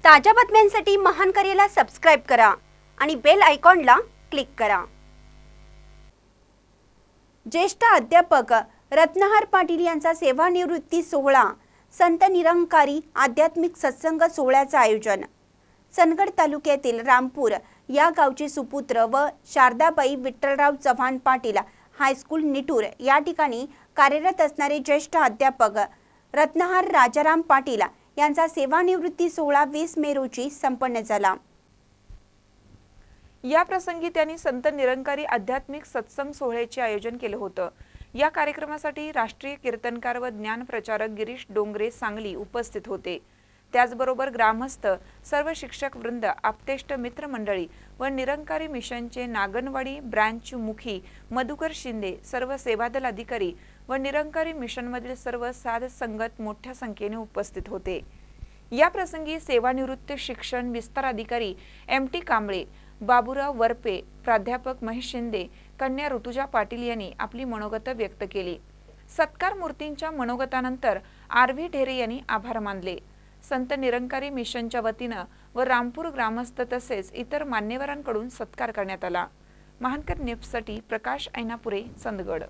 ताज्या बातम्यांसाठी महान करेला सबस्क्राइब करा आणि बेल आयकॉनला क्लिक करा। ज्येष्ठ अध्यापक रत्नहार पाटील यांचा सेवानिवृत्ती सोहळा संत निरंकारी आध्यात्मिक सत्संग सोहळ्याचे आयोजन। चंदगड तालुक्यातील रामपूर या गावचे सुपुत्र व शारदाबाई विठ्ठलराव चव्हाण पाटील हायस्कूल निटूर या ठिकाणी कार्यरत असणारे ज्येष्ठ अध्यापक रत्नहार राजाराम पाटील यांचा सेवानिवृत्ती सोहळा 20 मे रोजी संपन्न झाला। या प्रसंगी त्यांनी संत निरंकारी आध्यात्मिक सत्संग सोहळ्याचे आयोजन केले होते। या कार्यक्रमासाठी राष्ट्रीय कीर्तनकार व ज्ञान प्रचारक गिरीश डोंगरे सांगली उपस्थित होते। त्याचबरोबर ग्रामस्थ, सर्व शिक्षक वृंद, आप्तेष्ट मित्रमंडळी व निरंकारी मिशनचे नागनवाडी ब्रांच मुखी मधुकर शिंदे, सर्व सेवादल अधिकारी व निरंकारी मिशनमधील सर्व साध संगत मोठ्या संख्येने उपस्थित होते। या प्रसंगी सेवानिवृत्त शिक्षण विस्तार अधिकारी MT कांबळे, बाबूराव वरपे, प्राध्यापक महेश शिंदे, कन्या ऋतुजा पाटील यांनी आपली मनोगत व्यक्त केली। सत्कार मूर्तींच्या मनोगतानंतर RV ढेरे यांनी आभार मानले। संत निरंकारी मिशनच्या वतीने व रामपूर ग्रामस्थ तसेच इतर मान्यवरांकडून सत्कार करण्यात आला। महानकर न्यूजसाठी प्रकाश ऐनापुरे, चंदगड।